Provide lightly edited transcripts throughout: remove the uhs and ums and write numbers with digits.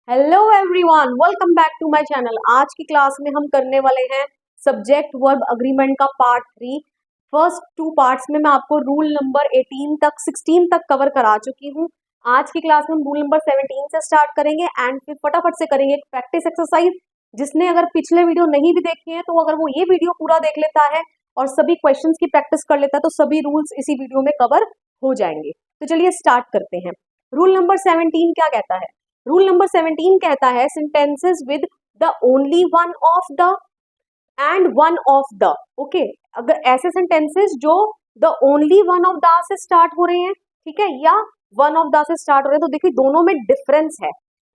Hello everyone, welcome back to my channel. आज की class में हम करने वाले हैं सब्जेक्ट वर्ब अग्रीमेंट का पार्ट 3। फर्स्ट 2 पार्ट्स में मैं आपको रूल नंबर 18 तक 16 तक कवर करा चुकी हूँ। आज की क्लास में हम रूल नंबर 17 से स्टार्ट करेंगे एंड फिर फटाफट से करेंगे एक प्रैक्टिस एक्सरसाइज। जिसने अगर पिछले वीडियो नहीं भी देखे हैं तो अगर वो ये वीडियो पूरा देख लेता है और सभी क्वेश्चंस की प्रैक्टिस कर लेता है तो सभी रूल्स इसी वीडियो में कवर हो जाएंगे। तो चलिए स्टार्ट करते हैं। रूल नंबर 17 क्या कहता है? रूल नंबर 17 कहता है sentences with the only one of the end one of the. Okay, अगर ऐसे सेंटेंसेस जो the only one of the से स्टार्ट हो रहे हैं, ठीक है, या वन ऑफ द से स्टार्ट हो रहे हैं, तो देखिए दोनों में डिफरेंस है।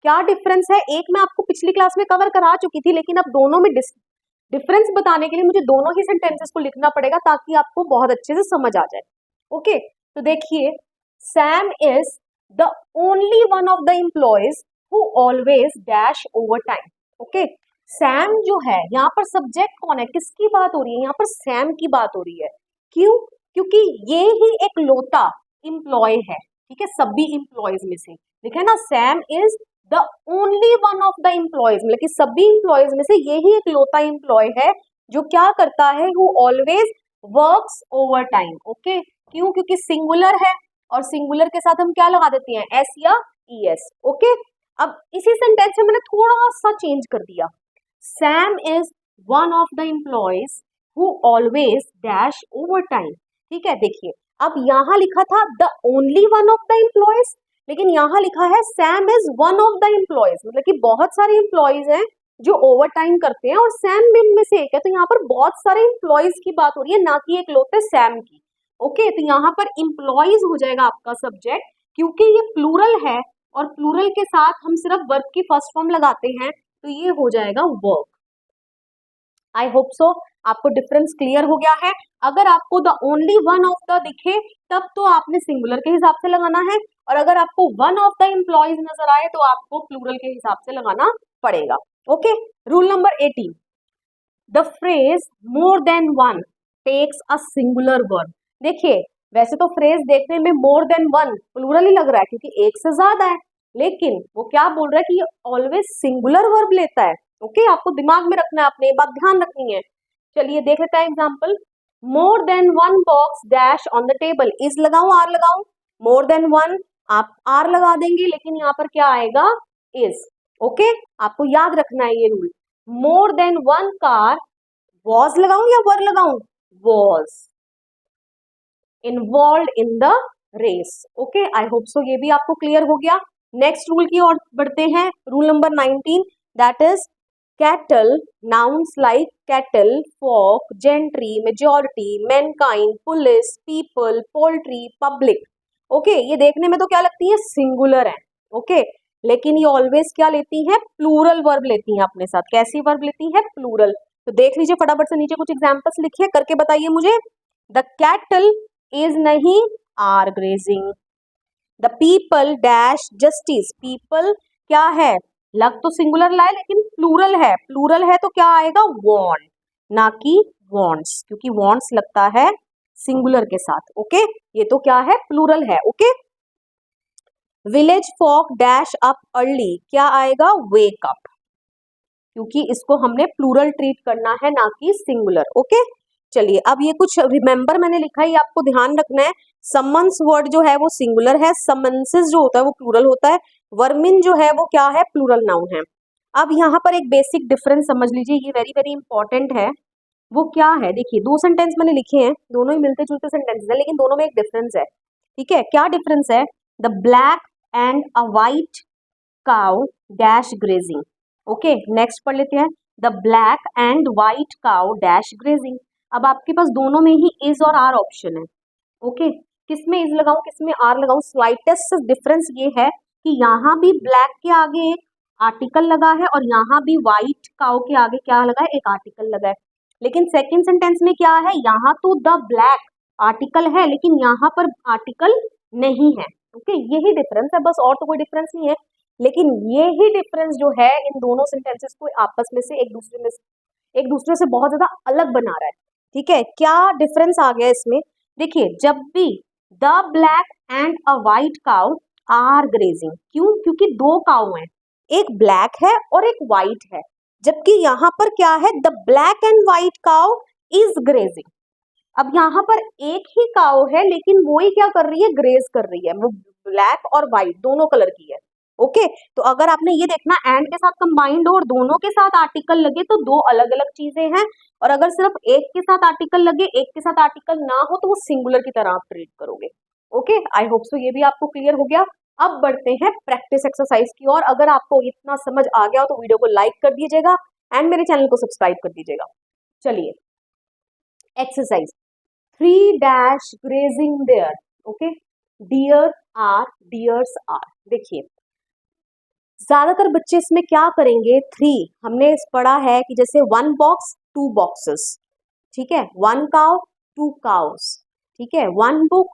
क्या डिफरेंस है? एक मैं आपको पिछली क्लास में कवर करा चुकी थी, लेकिन अब दोनों में डिफरेंस बताने के लिए मुझे दोनों ही सेंटेंसेस को लिखना पड़ेगा ताकि आपको बहुत अच्छे से समझ आ जाए। ओके, तो देखिए, Sam is the only one of the employees who always dash overtime। Okay, Sam जो है, यहाँ पर सब्जेक्ट कौन है, किसकी बात हो रही है? यहाँ पर सैम की बात हो रही है। क्यों? क्योंकि ये ही एक लौता एम्प्लॉय है, ठीक है, सभी एम्प्लॉयज में से। देखिए ना, Sam is the only one of the employees, मतलब कि सभी एम्प्लॉयज में से ये ही एक लौता एम्प्लॉय है जो क्या करता है, who always works over time. Okay, क्यों? क्योंकि सिंगुलर है और सिंगुलर के साथ हम क्या लगा देते हैं, एस या ई एस। ओके, अब इसी सेंटेंस में मैंने थोड़ा सा चेंज कर दिया। Sam is one of the employees who always dash over time. ठीक है, देखिए अब यहाँ लिखा था the only one of the employees, लेकिन यहाँ लिखा है Sam is one of the employees, मतलब कि बहुत सारे एम्प्लॉयज हैं जो ओवर टाइम करते हैं और सैम भी इनमें से एक है। तो यहाँ पर बहुत सारे एम्प्लॉयज की बात हो रही है, ना कि एक लौते सैम की। ओके, तो यहाँ पर एम्प्लॉयज हो जाएगा आपका सब्जेक्ट, क्योंकि ये प्लूरल है और प्लूरल के साथ हम सिर्फ वर्ब की फर्स्ट फॉर्म लगाते हैं, तो ये हो जाएगा वर्क। आई होप सो आपको डिफरेंस क्लियर हो गया है। अगर आपको the only one of the दिखे तब तो आपने सिंगुलर के हिसाब से लगाना है, और अगर आपको वन ऑफ द एम्प्लॉयज नजर आए तो आपको प्लूरल के हिसाब से लगाना पड़ेगा। Okay, rule number 18, the phrase more than one takes a singular verb. देखिए, वैसे तो फ्रेज देखने में मोर देन वन प्लूरल ही लग रहा है क्योंकि एक से ज्यादा है, लेकिन वो क्या बोल रहा है कि ये ऑलवेज सिंगुलर वर्ब लेता है। ओके, आपको दिमाग में रखना है, आपने ये बात ध्यान रखनी है। चलिए देख लेते हैं example. More than one box dash on the table. Is लगाऊं, आर लगाऊं? मोर देन वन आप आर लगा देंगे, लेकिन यहाँ पर क्या आएगा, इज। ओके, आपको याद रखना है ये rule. More than one car, was लगाऊं या वर लगाऊं? Was involved in the race. Okay, I hope so ये भी आपको क्लियर हो गया। नेक्स्ट रूल की ओर बढ़ते हैं, rule number 19, that is cattle, nouns like cattle, folk, gentry, majority, mankind, police, people, poultry, public. Okay, ये देखने में तो क्या लगती है, सिंगुलर है। ओके, लेकिन ये ऑलवेज क्या लेती है, प्लूरल वर्ब लेती है अपने साथ। कैसी वर्ब लेती है, प्लूरल। तो देख लीजिए फटाफट से, नीचे कुछ एग्जांपल्स लिखिए, करके बताइए मुझे। द कैटल इज नहीं are grazing. The people dash justice. People क्या है, लग तो सिंगुलर लाए लेकिन प्लूरल है। प्लूरल है तो क्या आएगा, वॉन्ट, ना कि वॉन्ट्स, क्योंकि वॉन्ट्स लगता है सिंगुलर के साथ। ओके, ये तो क्या है, प्लूरल है। Okay, village folk dash up early, क्या आएगा, वेक अप, क्योंकि इसको हमने प्लूरल ट्रीट करना है, ना कि सिंगुलर। ओके, चलिए अब ये कुछ रिमेंबर मैंने लिखा है, आपको ध्यान रखना है। समन्स वर्ड जो है वो सिंगुलर है, समन्सेस जो होता है वो प्लूरल होता है, वर्मिन जो है वो क्या है, प्लूरल नाउन है। अब यहाँ पर एक बेसिक डिफरेंस समझ लीजिए, ये वेरी वेरी इंपॉर्टेंट है। वो क्या है, देखिए दो सेंटेंस मैंने लिखे हैं, दोनों ही मिलते जुलते सेंटेंसेस हैं, लेकिन दोनों में एक डिफरेंस है। ठीक है, क्या डिफरेंस है, the black and a white cow dash grazing. Okay, next पढ़ लेते हैं, the black and white cow dash grazing. अब आपके पास दोनों में ही इज और आर ऑप्शन है। ओके, किसमें इज लगाऊं, किसमें आर लगाऊं? स्लाइटेस्ट डिफरेंस ये है कि यहाँ भी ब्लैक के आगे एक आर्टिकल लगा है और यहाँ भी व्हाइट काउ के आगे क्या लगा है, एक आर्टिकल लगा है। लेकिन सेकेंड सेंटेंस में क्या है, यहाँ तो द ब्लैक आर्टिकल है लेकिन यहाँ पर आर्टिकल नहीं है। ओके, यही डिफरेंस है बस, और तो कोई डिफरेंस नहीं है। लेकिन ये ही डिफरेंस जो है इन दोनों सेंटेंसेस को आपस में से एक दूसरे से बहुत ज्यादा अलग बना रहा है। ठीक है, क्या डिफरेंस आ गया इसमें, देखिए जब भी the black and a white cow are grazing, क्यों, क्योंकि दो काउ हैं, एक ब्लैक है और एक व्हाइट है, जबकि यहाँ पर क्या है, the black and white cow is grazing. अब यहाँ पर एक ही काउ है लेकिन वो ही क्या कर रही है, ग्रेज कर रही है, वो ब्लैक और व्हाइट दोनों कलर की है। ओके, तो अगर आपने ये देखना एंड के साथ कंबाइंड हो और दोनों के साथ आर्टिकल लगे तो दो अलग अलग चीजें हैं, और अगर सिर्फ एक के साथ आर्टिकल लगे एक के साथ आर्टिकल ना हो तो वो सिंगुलर की तरह आप ट्रीट करोगे। ओके, आई होप सो ये भी आपको क्लियर हो गया। अब बढ़ते हैं प्रैक्टिस एक्सरसाइज की ओर। अगर आपको इतना समझ आ गया हो तो वीडियो को लाइक कर दीजिएगा एंड मेरे चैनल को सब्सक्राइब कर दीजिएगा। चलिए, exercise 3 dash grazing there. Okay, deer are, deers are. देखिए, ज्यादातर बच्चे इसमें क्या करेंगे, 3 हमने पढ़ा है कि जैसे 1 बॉक्स 2 बॉक्सेस, ठीक है, 1 काउ 2 काउस, ठीक है, 1 बुक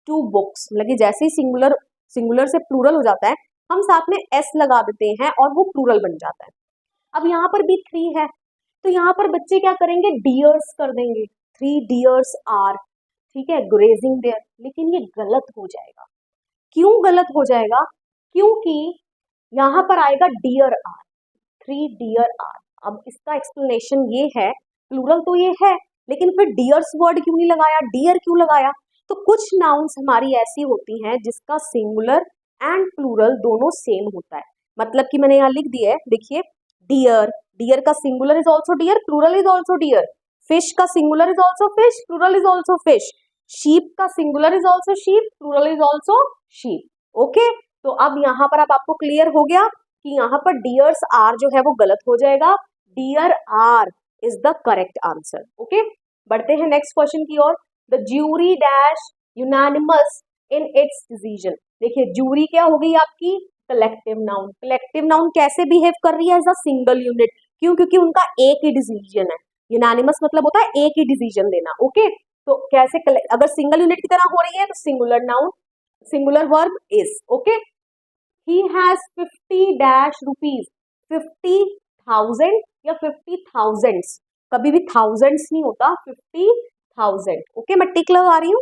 2 बुक्स, मतलब जैसे ही सिंगुलर सिंगुलर से प्लूरल हो जाता है हम साथ में एस लगा देते हैं और वो प्लूरल बन जाता है। अब यहाँ पर भी 3 है तो यहाँ पर बच्चे क्या करेंगे, डियर्स कर देंगे, 3 डियर्स आर, ठीक है, ग्रेजिंग देयर। लेकिन ये गलत हो जाएगा। क्यों गलत हो जाएगा, क्योंकि यहाँ पर आएगा डियर आर, 3 डियर आर। अब इसका एक्सप्लेनेशन ये है, प्लूरल तो ये है लेकिन फिर डियर्स वर्ड क्यों नहीं लगाया, डियर क्यों लगाया। तो कुछ नाउन्स हमारी ऐसी होती हैं जिसका सिंगुलर एंड प्लूरल दोनों सेम होता है। मतलब कि मैंने यहाँ लिख दिया है, देखिए, डियर, डियर का singular is also deer, plural is also deer. Fish का singular is also fish, plural is also fish. Sheep का singular is also sheep, plural is also sheep. Okay, तो अब यहाँ पर अब आपको क्लियर हो गया कि यहाँ पर डियर्स आर जो है वो गलत हो जाएगा, deer are is the correct answer. Okay, बढ़ते हैं नेक्स्ट क्वेश्चन की ओर। The jury dash unanimous in its decision. देखिए, ज्यूरी क्या हो गई आपकी, कलेक्टिव नाउन। कलेक्टिव नाउन कैसे बिहेव कर रही है, एज अ सिंगल यूनिट, क्यों, क्योंकि उनका एक ही डिसीजन है। यूनानिमस मतलब होता है एक ही डिसीजन देना। ओके, तो कैसे अगर सिंगल यूनिट की तरह हो रही है तो singular noun, singular verb is. Okay, he has 50 dash rupees, 50,000 या 50 thousands, कभी भी thousands नहीं होता, 50,000। ओके, मैं टिक लगा रही हूँ।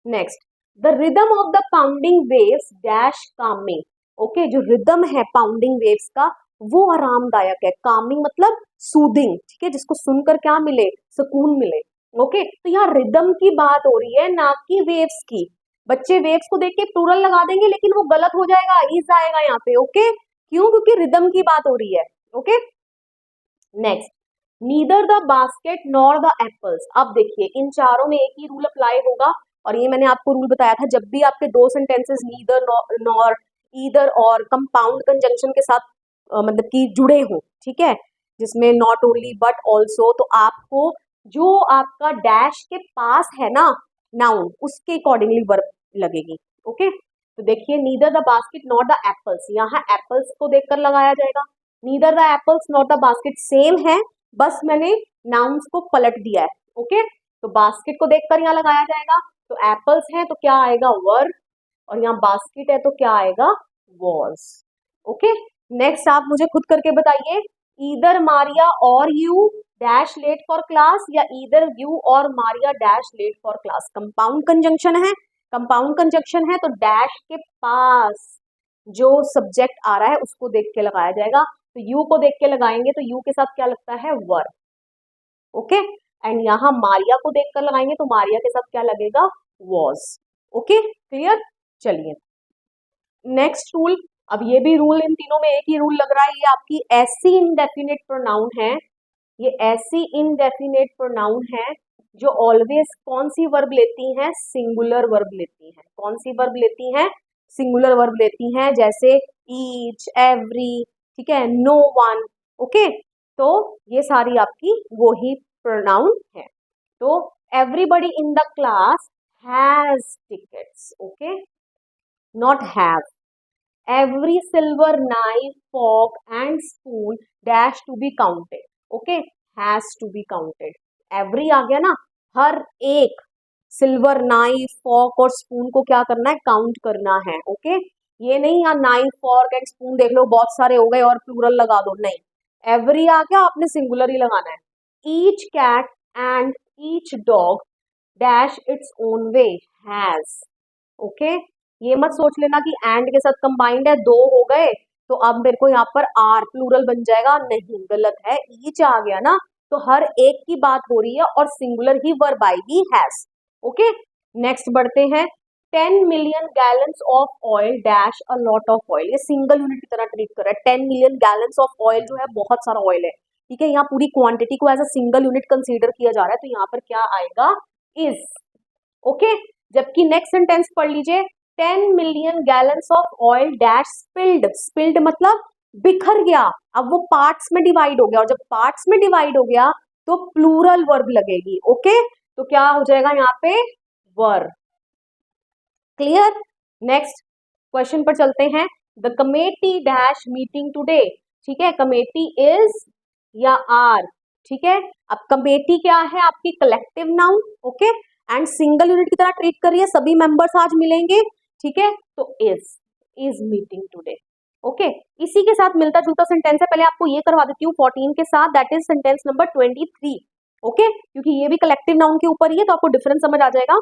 Next, the rhythm of the pounding waves dash Kameng. Okay, जो रिदम है पाउंडिंग वेव्स का वो आरामदायक है, कामिंग मतलब सूदिंग, ठीक है, जिसको सुनकर क्या मिले, सुकून मिले। ओके, तो यहाँ रिदम की बात हो रही है ना कि वेव्स की। बच्चे वेव्स को देख के प्लूरल लगा देंगे लेकिन वो गलत हो जाएगा, इज आएगा यहाँ पे। ओके, क्यों, क्योंकि रिदम की बात हो रही है। Okay, next, neither the basket nor the apples. अब देखिए, इन चारों में एक ही रूल अप्लाई होगा, और ये मैंने आपको रूल बताया था, जब भी आपके दो सेंटेंसेस नीदर नॉर ईदर और कंपाउंड कंजंक्शन के साथ मतलब कि जुड़े हो, ठीक है, जिसमें नॉट ओनली बट ऑल्सो, तो आपको जो आपका डैश के पास है ना नाउन, उसके अकॉर्डिंगली वर्ब लगेगी। ओके, तो देखिए, neither the basket not the apples, यहाँ एप्पल्स को देखकर लगाया जाएगा। Neither the apples not the basket same है, बस मैंने नाउन्स को पलट दिया है। ओके, तो बास्केट को देखकर यहाँ लगाया जाएगा, तो एप्पल्स है तो क्या आएगा, वर, और यहाँ बास्केट है तो क्या आएगा, वॉज। ओके, नेक्स्ट आप मुझे खुद करके बताइए, either Maria or you dash late for class, या either you or Maria dash late for class. Compound conjunction है, कंपाउंड कंजंक्शन है तो डैश के पास जो सब्जेक्ट आ रहा है उसको देख के लगाया जाएगा। तो यू को देख के लगाएंगे तो यू के साथ क्या लगता है, वर। ओके, एंड यहाँ मारिया को देखकर लगाएंगे तो मारिया के साथ क्या लगेगा, वॉज। Okay, clear. चलिए, नेक्स्ट रूल। अब ये भी रूल, इन तीनों में एक ही रूल लग रहा है, ये आपकी ऐसी इंडेफिनिट प्रोनाउन है, ये ऐसी इंडेफिनिट प्रोनाउन है जो ऑलवेज कौन सी वर्ब लेती हैं, सिंगुलर वर्ब लेती हैं। कौन सी वर्ब लेती हैं, सिंगुलर वर्ब लेती हैं, जैसे ईच, एवरी, ठीक है, नो वन। ओके, तो ये सारी आपकी वो ही प्रोनाउन है। तो everybody in the class has tickets. Okay, not have. every silver knife, fork and spoon dash to be counted. Okay, has to be counted. every आ गया ना, हर एक सिल्वर नाइफ फॉर्क और स्पून को क्या करना है, काउंट करना है। ओके, ये नहीं यार नाइफ फॉर्क एंड स्पून देख लो बहुत सारे हो गए और प्लूरल लगा दो, नहीं, एवरी आ गया, आपने सिंगुलर ही लगाना है। Each cat and each dog dash its own way has. Okay, ये मत सोच लेना कि एंड के साथ कंबाइंड है, दो हो गए तो अब मेरे को यहाँ पर आर प्लूरल बन जाएगा, नहीं गलत है, ईच आ गया ना, तो हर एक की बात हो रही है और सिंगुलर ही वर्ब आएगी हैज। ओके, नेक्स्ट बढ़ते हैं। 10 million gallons of oil dash a lot of oil, ये सिंगल यूनिट की तरह ट्रीट कर रहा है। 10 मिलियन गैलन्स ऑफ ऑयल जो है बहुत सारा ऑयल है, ठीक है, यहाँ पूरी क्वांटिटी को as a single unit consider किया जा रहा है, तो यहाँ पर क्या आएगा, इज। ओके, जबकि नेक्स्ट सेंटेंस पढ़ लीजिए। 10 million gallons of oil dash spilled, spilled मतलब बिखर गया, अब वो पार्ट्स में डिवाइड हो गया, और जब पार्ट्स में डिवाइड हो गया तो प्लूरल वर्ब लगेगी। ओके, तो क्या हो जाएगा यहाँ पे, वर। क्लियर, नेक्स्ट क्वेश्चन पर चलते हैं। The committee dash meeting today, ठीक है, कमेटी इज या आर, ठीक है, अब कमेटी क्या है, आपकी collective noun, okay, and single unit की तरह ट्रीट कर रही है, सभी मेंबर्स आज मिलेंगे, ठीक है, तो इज मीटिंग टुडे। ओके, इसी के साथ मिलता जुलता सेंटेंस है, पहले आपको ये करवा देती हूँ 14 के साथ, that is sentence number 23। Okay, क्योंकि ये भी कलेक्टिव नाउन के ऊपर ही है तो आपको डिफरेंस समझ आ जाएगा।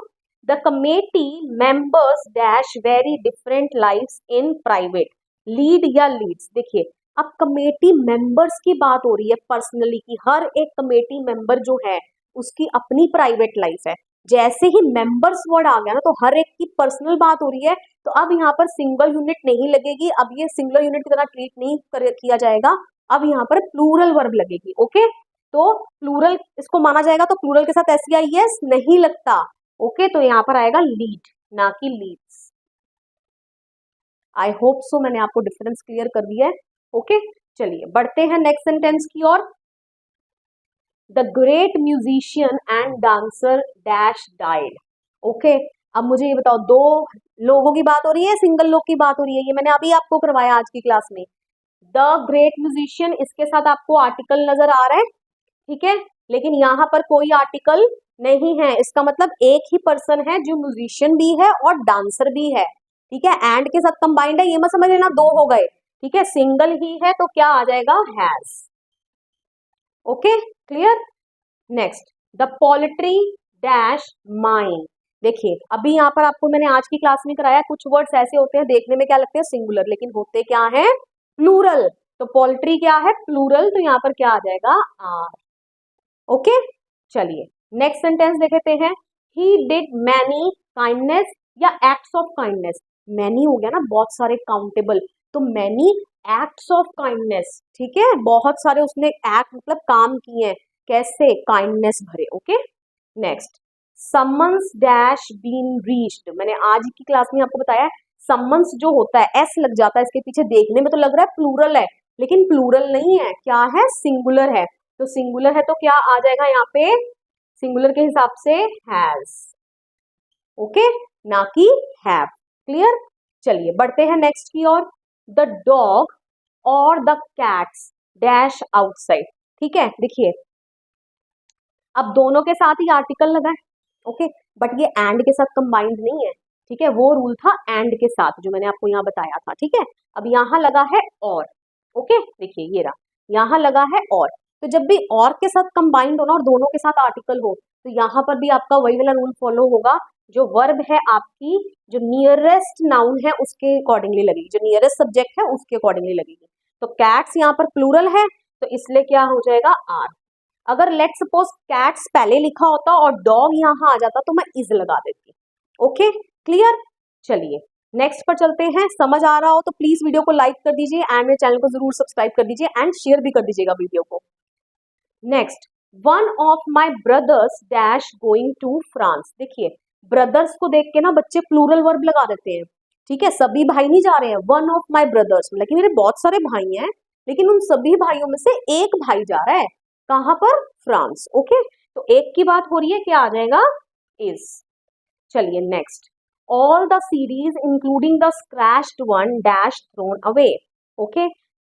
The committee members dash very different lifes in private, lead या लीड्स, देखिए अब कमेटी मेंबर्स की बात हो रही है पर्सनली की, हर एक कमेटी मेंबर जो है उसकी अपनी प्राइवेट लाइफ है। जैसे ही मेंबर्स वर्ड आ गया ना तो हर एक की पर्सनल बात हो रही है, तो अब यहाँ पर सिंगल यूनिट नहीं लगेगी, अब ये सिंगल यूनिट की तरह ट्रीट नहीं किया जाएगा, अब यहाँ पर प्लूरल वर्ब लगेगी। ओके, तो प्लूरल इसको माना जाएगा, तो प्लूरल के साथ एस नहीं लगता। ओके, तो यहाँ पर आएगा लीड ना कि लीड्स। आई होप सो मैंने आपको डिफरेंस क्लियर कर दिया है। ओके, चलिए बढ़ते हैं नेक्स्ट सेंटेंस की ओर। The great musician and dancer dash died. Okay, अब मुझे ये बताओ, दो लोगों की बात हो रही है, सिंगल लोग की बात हो रही है, ये मैंने अभी आपको करवाया आज की क्लास में। द ग्रेट म्यूजिशियन, इसके साथ आपको आर्टिकल नजर आ रहा है, ठीक है, लेकिन यहाँ पर कोई आर्टिकल नहीं है, इसका मतलब एक ही पर्सन है जो म्यूजिशियन भी है और डांसर भी है, ठीक है, एंड के साथ कंबाइंड है, ये मत समझ लेना दो हो गए, ठीक है, सिंगल ही है तो क्या आ जाएगा, has. Okay, clear, next. The poultry dash mine, देखिए अभी यहाँ पर आपको मैंने आज की क्लास में कराया, कुछ वर्ड्स ऐसे होते हैं देखने में क्या लगते हैं सिंगुलर, लेकिन होते क्या है, प्लूरल, तो पोल्ट्री क्या है, प्लूरल, तो यहाँ पर क्या आ जाएगा, आर। ओके, चलिए नेक्स्ट सेंटेंस देख लेते हैं। ही डिड मैनी काइंडनेस या एक्ट्स ऑफ काइंडनेस, मैनी हो गया ना बहुत सारे काउंटेबल, तो मैनी एक्ट्स ऑफ काइंडनेस, ठीक है, बहुत सारे उसने एक्ट मतलब काम किए हैं, कैसे, काइंडनेस भरे। Okay, next. Summons dash been reached, मैंने आज की क्लास में आपको बताया समन्स जो होता है एस लग जाता है इसके पीछे, देखने में तो लग रहा है प्लूरल है, लेकिन प्लूरल नहीं है, क्या है, सिंगुलर है, तो सिंगुलर है तो क्या आ जाएगा यहाँ पे, सिंगुलर के हिसाब से हैज। ओके, ना कि हैव। क्लियर, चलिए बढ़ते हैं नेक्स्ट की ओर। द डॉग और द कैट्स डैश आउटसाइड, ठीक है, देखिए अब दोनों के साथ ही आर्टिकल लगा है, ओके, बट ये एंड के साथ कंबाइंड नहीं है, ठीक है, वो रूल था एंड के साथ जो मैंने आपको यहाँ बताया था, ठीक है, अब यहाँ लगा है और। ओके, देखिए ये रहा, यहाँ लगा है और, तो जब भी और के साथ कंबाइंड हो ना और दोनों के साथ आर्टिकल हो, तो यहाँ पर भी आपका वही वाला रूल फॉलो होगा, जो वर्ब है आपकी जो नियरेस्ट नाउन है उसके अकॉर्डिंगली लगेगी, जो नियरेस्ट सब्जेक्ट है उसके अकॉर्डिंगली लगेगी, तो कैट्स यहाँ पर प्लूरल है तो इसलिए क्या हो जाएगा, आर। अगर लेट सपोज कैट्स पहले लिखा होता और डॉग यहाँ आ जाता तो मैं इज लगा देती। ओके, क्लियर, चलिए नेक्स्ट पर चलते हैं। समझ आ रहा हो तो प्लीज वीडियो को लाइक कर दीजिए एंड मेरे चैनल को जरूर सब्सक्राइब कर दीजिए एंड शेयर भी कर दीजिएगा वीडियो को। Next, one of my brothers dash going to France, देखिए ब्रदर्स को देख के ना बच्चे प्लूरल वर्ब लगा देते हैं, ठीक है, सभी भाई नहीं जा रहे हैं, वन ऑफ माई ब्रदर्स, लेकिन मेरे बहुत सारे भाई हैं, लेकिन उन सभी भाइयों में से एक भाई जा रहा है, कहां पर, फ्रांस। ओके, तो एक की बात हो रही है, क्या आ जाएगा, इज। चलिए next. All the series including the scratched one dash thrown away, okay,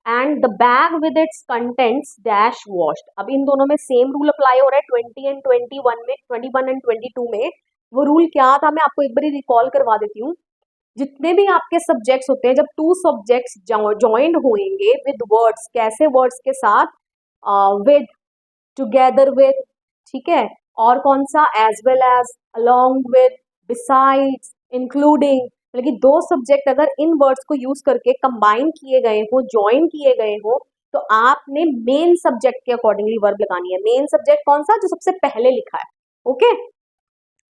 and the bag with its contents dash washed, अब इन दोनों में सेम रूल अप्लाई हो रहा है 20 एंड 21 में, 21 एंड 22 में। वो रूल क्या था मैं आपको एक बार रिकॉल करवा देती हूँ। जितने भी आपके सब्जेक्ट्स होते हैं, जब टू सब्जेक्ट्स ज्वाइंट होंगे विद वर्ड्स, कैसे वर्ड्स के साथ, विद, टुगेदर विद, ठीक है, और कौन सा, as well as, along with, besides, including, मतलब कि दो सब्जेक्ट अगर इन वर्ड्स को यूज करके कंबाइन किए गए हो, ज्वाइन किए गए हो, तो आपने मेन सब्जेक्ट के अकॉर्डिंगली वर्ब लगानी है। मेन सब्जेक्ट कौन सा? जो सबसे पहले लिखा है, ओके,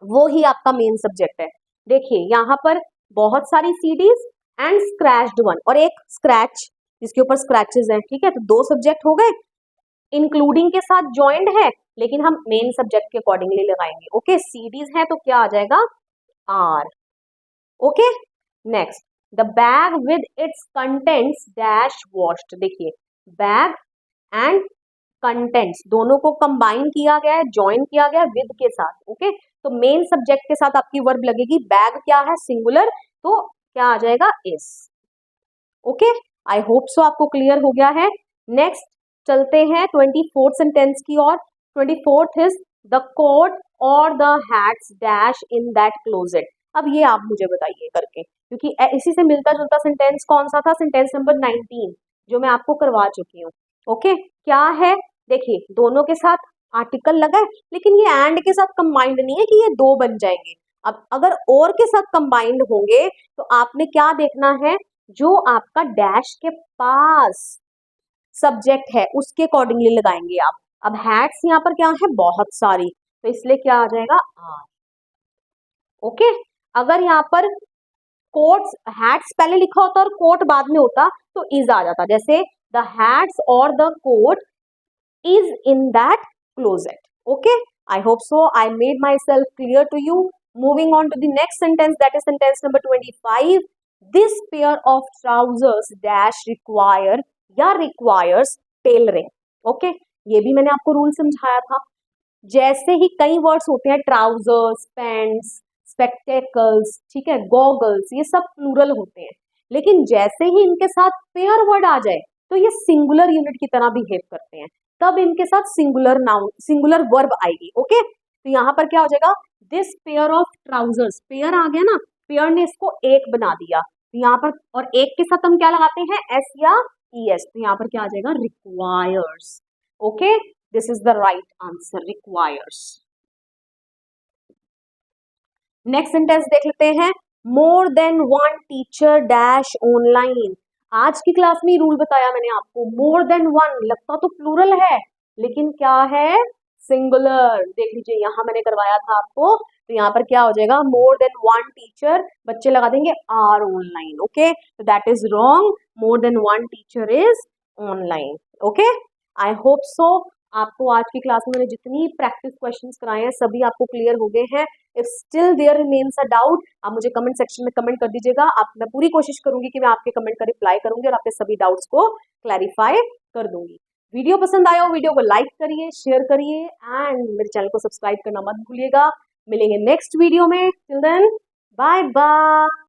वो ही आपका मेन सब्जेक्ट है। देखिए यहाँ पर बहुत सारी सीडीज एंड स्क्रैच्ड वन, और एक स्क्रैच जिसके ऊपर स्क्रैचेस हैं, ठीक है। तो दो सब्जेक्ट हो गए, इंक्लूडिंग के साथ ज्वाइंट है, लेकिन हम मेन सब्जेक्ट के अकॉर्डिंगली लगाएंगे, ओके। सीडीज है तो क्या आ जाएगा? Are, okay. Next, the bag with its contents dash washed. देखिए बैग एंड कंटेंट्स दोनों को कंबाइन किया गया है, ज्वाइन किया गया है विद के साथ, ओके। तो मेन सब्जेक्ट के साथ आपकी वर्ब लगेगी। बैग क्या है? सिंगुलर, तो क्या आ जाएगा? Is, okay. आई होप सो आपको क्लियर हो गया है। नेक्स्ट चलते हैं 24th सेंटेंस की ओर। 24th इज द कोट और the hats dash in that closet. अब ये आप मुझे बताइए करके, क्योंकि इसी से मिलता जुलता सेंटेंस कौन सा था? सेंटेंस नंबर 19 जो मैं आपको करवा चुकी हूँ, ओके। क्या है? देखिए दोनों के साथ आर्टिकल लगा है, लेकिन ये एंड के साथ कंबाइंड नहीं है कि ये दो बन जाएंगे। अब अगर और के साथ कंबाइंड होंगे तो आपने क्या देखना है? जो आपका डैश के पास सब्जेक्ट है उसके अकॉर्डिंगली लगाएंगे आप। अब हैट्स यहाँ पर क्या है? बहुत सारी, तो इसलिए क्या आ जाएगा? Are, okay. अगर यहाँ पर कोट्स, हैट्स पहले लिखा होता और कोट बाद में होता तो इज आ जाता, जैसे द हैट्स और the coat is in that closet, okay. I hope so I made myself clear to you. Moving on to the next sentence, that is sentence number 25. This pair of trousers dash require या requires tailoring, okay. ये भी मैंने आपको rule समझाया था। जैसे ही कई words होते हैं, ट्राउजर्स, पैंट्स, स्पेक्टेकल्स, ठीक है, गॉगल्स, ये सब प्लूरल होते हैं, लेकिन जैसे ही इनके साथ पेयर वर्ड आ जाए तो ये सिंगुलर यूनिट की तरह बिहेव करते हैं, तब इनके साथ सिंगुलर नाउन, सिंगुलर वर्ब आएगी, ओके। तो यहाँ पर क्या हो जाएगा? This pair of trousers, pair आ गया ना, पेयर ने इसको एक बना दिया, तो यहाँ पर, और एक के साथ हम क्या लगाते हैं? एस या ई एस, तो यहाँ पर क्या आ जाएगा? Requires, okay. This is the right answer, requires. Next sentence देख लेते हैं। मोर than one teacher dash online. आज की क्लास में रूल बताया मैंने आपको, मोर देन वन लगता तो प्लूरल है, लेकिन क्या है? सिंगुलर। देख लीजिए यहाँ मैंने करवाया था आपको, तो यहाँ पर क्या हो जाएगा? मोर देन वन टीचर, बच्चे लगा देंगे आर ऑनलाइन, ओके। तो that is wrong, more than one teacher is online, okay. I hope सो आपको आज की क्लास में मैंने जितनी प्रैक्टिस क्वेश्चंस कराए हैं सभी आपको क्लियर हो गए हैं। If still there remains a doubt, आप मुझे कमेंट सेक्शन में कमेंट कर दीजिएगा। आप, मैं पूरी कोशिश करूंगी कि मैं आपके कमेंट का रिप्लाई करूंगी और आपके सभी डाउट्स को क्लैरिफाई कर दूंगी। वीडियो पसंद आया हो, वीडियो को लाइक करिए, शेयर करिए एंड मेरे चैनल को सब्सक्राइब करना मत भूलिएगा। मिलेंगे नेक्स्ट वीडियो में, टिल देन बाय बाय।